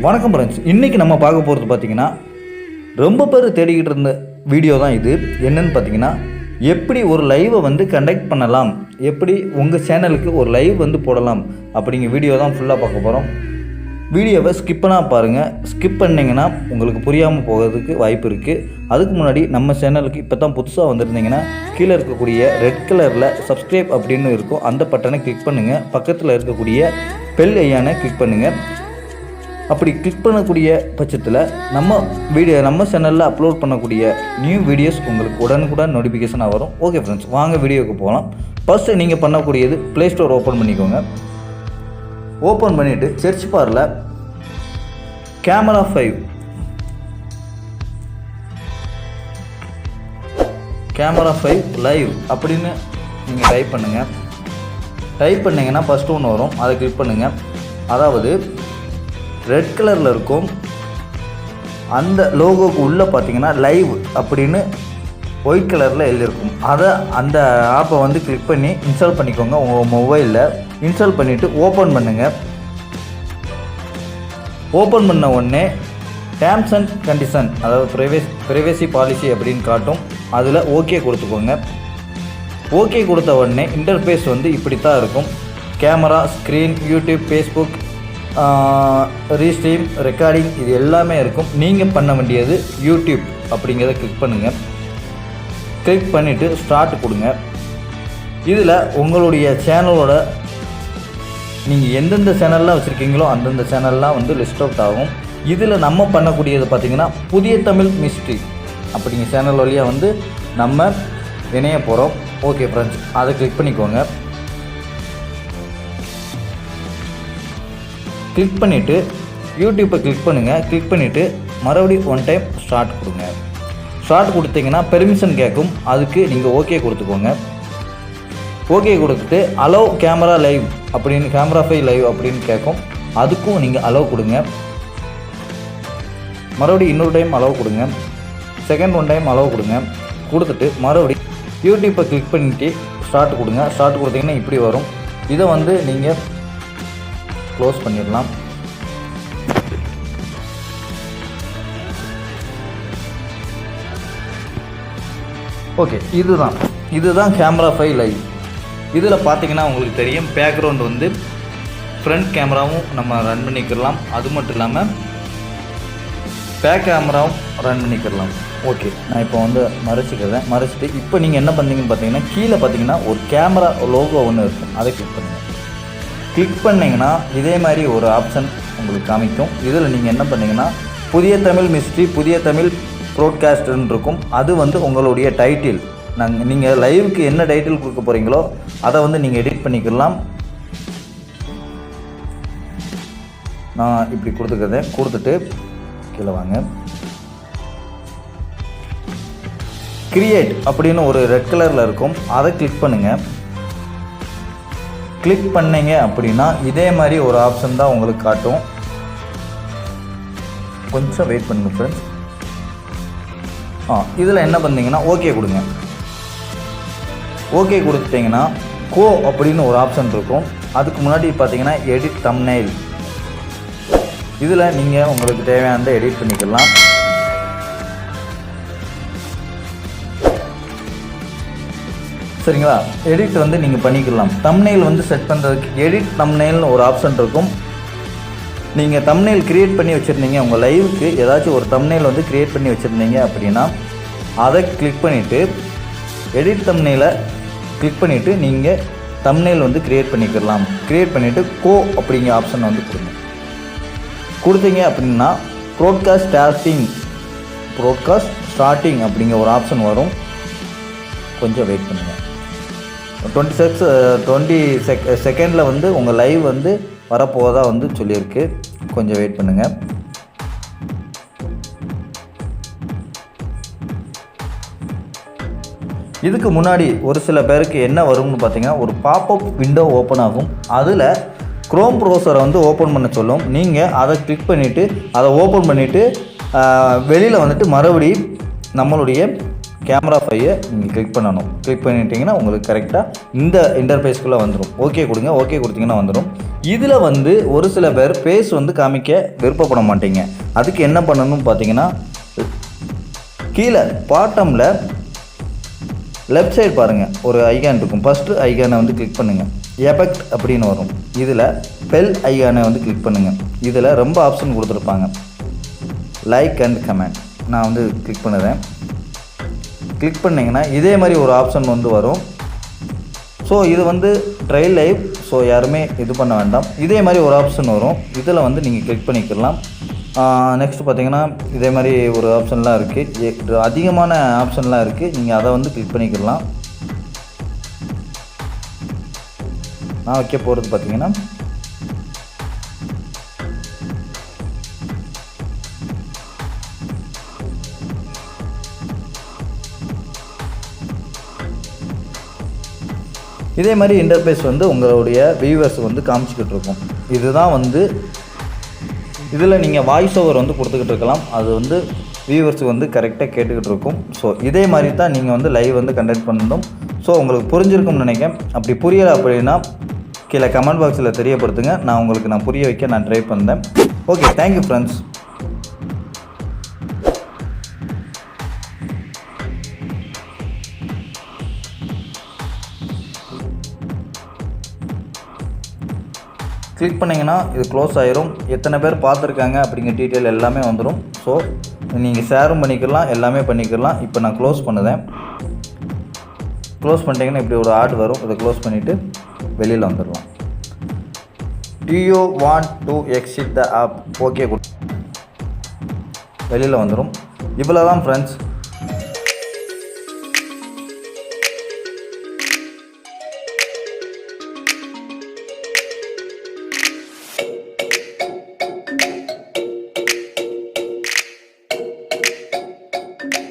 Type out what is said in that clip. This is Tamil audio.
வணக்கம் ஃப்ரெண்ட்ஸ், இன்றைக்கி நம்ம பார்க்க போகிறது பார்த்திங்கன்னா ரொம்ப பேர் தேடிக்கிட்டு இருந்த வீடியோ தான் இது. என்னென்னு பார்த்தீங்கன்னா, எப்படி ஒரு லைவை வந்து கண்டக்ட் பண்ணலாம், எப்படி உங்கள் சேனலுக்கு ஒரு லைவ் வந்து போடலாம் அப்படிங்கிற வீடியோ தான் ஃபுல்லாக பார்க்க போகிறோம். வீடியோவை ஸ்கிப் பண்ணால் பாருங்கள். ஸ்கிப் பண்ணிங்கன்னா உங்களுக்கு புரியாமல் போகிறதுக்கு வாய்ப்பு இருக்குது. அதுக்கு முன்னாடி நம்ம சேனலுக்கு இப்போ தான் புதுசாக வந்திருந்தீங்கன்னா கீழே இருக்கக்கூடிய ரெட் கலரில் சப்ஸ்கிரைப் அப்படின்னு இருக்கும், அந்த பட்டனை கிளிக் பண்ணுங்கள். பக்கத்தில் இருக்கக்கூடிய பெல் ஐயானை கிளிக் பண்ணுங்கள். அப்படி கிளிக் பண்ணக்கூடிய பட்சத்தில் நம்ம சேனலில் அப்லோட் பண்ணக்கூடிய நியூ வீடியோஸ் உங்களுக்கு உடனுக்குடன் நோட்டிஃபிகேஷனாக வரும். ஓகே ஃப்ரெண்ட்ஸ், வாங்க வீடியோவுக்கு போகலாம். ஃபஸ்ட்டு நீங்கள் பண்ணக்கூடியது ப்ளே ஸ்டோர் ஓப்பன் பண்ணிக்கோங்க. ஓப்பன் பண்ணிவிட்டு சர்ச் பாரில் கேமரா 5 லைவ் அப்படின்னு நீங்கள் டைப் பண்ணுங்கள். டைப் பண்ணிங்கன்னா ஃபஸ்ட்டு ஒன்று வரும், அதை கிளிக் பண்ணுங்கள். அதாவது ரெட் கலரில் இருக்கும், அந்த லோகோவுக்கு உள்ளே பார்த்தீங்கன்னா லைவ் அப்படின்னு ஒயிட் கலரில் எழுதியிருக்கும். அந்த ஆப்பை வந்து கிளிக் பண்ணி இன்ஸ்டால் பண்ணிக்கோங்க. உங்கள் மொபைலில் இன்ஸ்டால் பண்ணிவிட்டு ஓப்பன் பண்ணுங்கள். ஓப்பன் பண்ண உடனே டேர்ம்ஸ் அண்ட் கண்டிஷன், அதாவது ப்ரைவேசி பாலிசி அப்படின்னு காட்டும். அதில் ஓகே கொடுத்துக்கோங்க. ஓகே கொடுத்த உடனே இன்டர்ஃபேஸ் வந்து இப்படி தான் இருக்கும். Camera, screen, YouTube, Facebook, restream, recording, இது எல்லாமே இருக்கும். நீங்கள் பண்ண வேண்டியது யூடியூப் அப்படிங்கிறத கிளிக் பண்ணுங்கள். கிளிக் பண்ணிவிட்டு ஸ்டார்ட் கொடுங்க. இதில் உங்களுடைய சேனலோட நீங்கள் எந்தெந்த சேனல்லாம் வச்சுருக்கீங்களோ அந்தந்த சேனல்லாம் வந்து லிஸ்ட் அவுட் ஆகும். இதில் நம்ம பண்ணக்கூடியது பார்த்திங்கன்னா புதிய தமிழ் மிஸ்ட்ரி அப்படிங்கிற சேனல் வழியாக வந்து நம்ம இணைய போகிறோம். ஓகே ஃப்ரெண்ட்ஸ், அதை கிளிக் பண்ணிக்கோங்க. கிளிக் பண்ணிவிட்டு யூடியூப்பை கிளிக் பண்ணுங்கள். கிளிக் பண்ணிவிட்டு மறுபடியும் ஒன் டைம் ஸ்டார்ட் கொடுங்க. ஸ்டார்ட் கொடுத்தீங்கன்னா பெர்மிஷன் கேட்கும், அதுக்கு நீங்கள் ஓகே கொடுத்துக்கோங்க. ஓகே கொடுத்துட்டு அலோவ் கேமரா லைவ் அப்படின்னு, கேமரா 5 லைவ் அப்படின்னு கேட்கும், அதுக்கும் நீங்கள் அலோவ் கொடுங்க. மறுபடியும் இன்னொரு டைம் அலோவ் கொடுங்க. செகண்ட் ஒன் டைம் அலோவ் கொடுங்க. கொடுத்துட்டு மறுபடியும் யூடியூப்பை கிளிக் பண்ணிவிட்டு ஸ்டார்ட் கொடுங்க. ஸ்டார்ட் கொடுத்தீங்கன்னா இப்படி வரும். இதை வந்து நீங்கள் க்ளோஸ் பண்ணிடலாம். ஓகே, இதுதான் கேமரா 5 லைவ். இதில் பார்த்தீங்கன்னா உங்களுக்கு தெரியும், பேக்ரவுண்ட் வந்து ஃப்ரண்ட் கேமராவும் நம்ம ரன் பண்ணிக்கலாம். அது மட்டும் இல்லாமல் பேக் கேமராவும் ரன் பண்ணிக்கலாம். ஓகே, நான் இப்போ வந்து மறைச்சிட்டு இப்போ நீங்கள் என்ன பண்ணீங்கன்னு பார்த்தீங்கன்னா, கீழே பார்த்தீங்கன்னா ஒரு கேமரா லோகோ ஒன்று இருக்கும், அதை கிளிக் பண்ணுங்கள். கிளிக் பண்ணிங்கன்னா இதே மாதிரி ஒரு ஆப்ஷன் உங்களுக்கு காமிக்கும். இதில் நீங்கள் என்ன பண்ணிங்கன்னா புதிய தமிழ் மிஸ்ட்ரி, புதிய தமிழ் ப்ரோட்காஸ்ட்னு இருக்கும். அது வந்து உங்களுடைய டைட்டில், நீங்கள் லைவுக்கு என்ன டைட்டில் கொடுக்க போகிறீங்களோ அதை வந்து நீங்கள் எடிட் பண்ணிக்கலாம். நான் இப்படி கொடுத்துட்டு கீழே வாங்க. கிரியேட் அப்படின்னு ஒரு ரெட் கலரில் இருக்கும், அதை கிளிக் பண்ணுங்கள். கிளிக் பண்ணீங்க அப்படின்னா இதே மாதிரி ஒரு ஆப்ஷன் தான் உங்களுக்கு காட்டும். கொஞ்சம் வெயிட் பண்ணுங்கள் ஃப்ரெண்ட்ஸ். இதில் என்ன பண்ணீங்கன்னா ஓகே கொடுங்க. ஓகே கொடுத்துட்டிங்கன்னா கோ அப்படின்னு ஒரு ஆப்ஷன் இருக்கும். அதுக்கு முன்னாடி பார்த்தீங்கன்னா எடிட் தம்ப்நெயில், இதில் நீங்கள் உங்களுக்கு தேவையானதை எடிட் பண்ணிக்கலாம். சரிங்களா? எடிட் வந்து நீங்கள் பண்ணிக்கலாம். தம்ப்நெயில் வந்து செட் பண்ணுறதுக்கு எடிட் தம்ப்நெயில்னு ஒரு ஆப்ஷன் இருக்கும். நீங்கள் தம்ப்நெயில் க்ரியேட் பண்ணி வச்சுருந்தீங்க, உங்கள் லைவுக்கு ஏதாச்சும் ஒரு தம்ப்நெயில் வந்து க்ரியேட் பண்ணி வச்சுருந்தீங்க அப்படின்னா அதை கிளிக் பண்ணிவிட்டு எடிட் தம்ப்நெயிலை கிளிக் பண்ணிவிட்டு நீங்கள் தம்ப்நெயில் வந்து க்ரியேட் பண்ணிக்கலாம். க்ரியேட் பண்ணிவிட்டு கோ அப்படிங்கிற ஆப்ஷன் வந்து கொடுத்தீங்க அப்படின்னா ப்ரோட்காஸ்ட் ஸ்டார்டிங் அப்படிங்கிற ஒரு ஆப்ஷன் வரும். கொஞ்சம் வெயிட் பண்ணுங்கள். 20 செகண்டில் வந்து உங்கள் லைவ் வந்து வரப்போவதாக வந்து சொல்லியிருக்கு. கொஞ்சம் வெயிட் பண்ணுங்கள். இதுக்கு முன்னாடி ஒரு சில பேருக்கு என்ன வரும்னு பார்த்தீங்கன்னா, ஒரு பாப்அப் விண்டோ ஓப்பன் ஆகும். அதில் க்ரோம் ப்ரௌசரை வந்து ஓப்பன் பண்ண சொல்லும். நீங்கள் அதை கிளிக் பண்ணிவிட்டு அதை ஓப்பன் பண்ணிவிட்டு வெளியில் வந்துட்டு மறுபடியும் நம்மளுடைய கேமரா ஃபையை நீங்கள் கிளிக் பண்ணணும். கிளிக் பண்ணிட்டீங்கன்னா உங்களுக்கு கரெக்டாக இந்த இன்டர்ஃபேஸ்க்குள்ளே வந்துடும். ஓகே கொடுங்க. ஓகே கொடுத்தீங்கன்னா வந்துடும். இதில் வந்து ஒரு சில பேர் ஃபேஸ் வந்து காமிக்க விருப்பப்பட மாட்டீங்க. அதுக்கு என்ன பண்ணணும்னு பார்த்தீங்கன்னா, கீழே பாட்டமில் லெஃப்ட் சைடு பாருங்கள், ஒரு ஐகான் இருக்கும். ஃபஸ்ட்டு ஐகானை வந்து கிளிக் பண்ணுங்கள். எஃபெக்ட் அப்படின்னு வரும். இதில் பெல் ஐகானை வந்து கிளிக் பண்ணுங்கள். இதில் ரொம்ப ஆப்ஷன் கொடுத்துருப்பாங்க. லைக் அண்ட் கமெண்ட் நான் வந்து கிளிக் பண்ணுறேன். கிளிக் பண்ணிங்கன்னா இதே மாதிரி ஒரு ஆப்ஷன் வந்து வரும். ஸோ இது வந்து ட்ரையல் லைவ். ஸோ யாருமே இது பண்ண வேண்டாம். இதே மாதிரி ஒரு ஆப்ஷன் வரும். இதில் வந்து நீங்கள் கிளிக் பண்ணிக்கலாம். நெக்ஸ்ட்டு பார்த்தீங்கன்னா இதே மாதிரி ஒரு ஆப்ஷன்லாம் இருக்குது. அதிகமான ஆப்ஷன்லாம் இருக்குது. நீங்கள் அதை வந்து கிளிக் பண்ணிக்கலாம். நான் வைக்க போகிறது பார்த்தீங்கன்னா இதே மாதிரி இன்டர்ஃபேஸ் வந்து உங்களுடைய வியூவர்ஸ் வந்து காமிச்சிக்கிட்டு இருக்கும். இதுதான் வந்து இதில் நீங்கள் வாய்ஸ் ஓவர் வந்து கொடுத்துக்கிட்டு இருக்கலாம். அது வந்து வியூவர்ஸுக்கு வந்து கரெக்டாக கேட்டுக்கிட்டு இருக்கும். ஸோ இதே மாதிரி தான் நீங்கள் வந்து லைவ் வந்து கண்டக்ட் பண்ணணும். ஸோ உங்களுக்கு புரிஞ்சிருக்கும்னு நினைக்கிறேன். அப்படி புரியலை அப்படின்னா கீழே கமெண்ட் பாக்ஸில் தெரியப்படுத்துங்க. நான் புரிய வைக்க நான் ட்ரை பண்ணுறேன். Okay, thank you friends. கிளிக் பண்ணிங்கன்னா இது க்ளோஸ் ஆயிரும். எத்தனை பேர் பார்த்துருக்காங்க அப்படிங்கிற டீட்டெயில் எல்லாமே வந்துடும். ஸோ நீங்கள் ஷேரும் பண்ணிக்கலாம், எல்லாமே பண்ணிக்கலாம். இப்போ நான் க்ளோஸ் பண்ணுறேன். க்ளோஸ் பண்ணிட்டீங்கன்னா இப்படி ஒரு ஆட் வரும். இதை க்ளோஸ் பண்ணிவிட்டு வெளியில் வந்துடலாம். Do you want to exit the app? Okay, வெளியில் வந்துடும். இவ்வளோ தான் ஃப்ரெண்ட்ஸ்.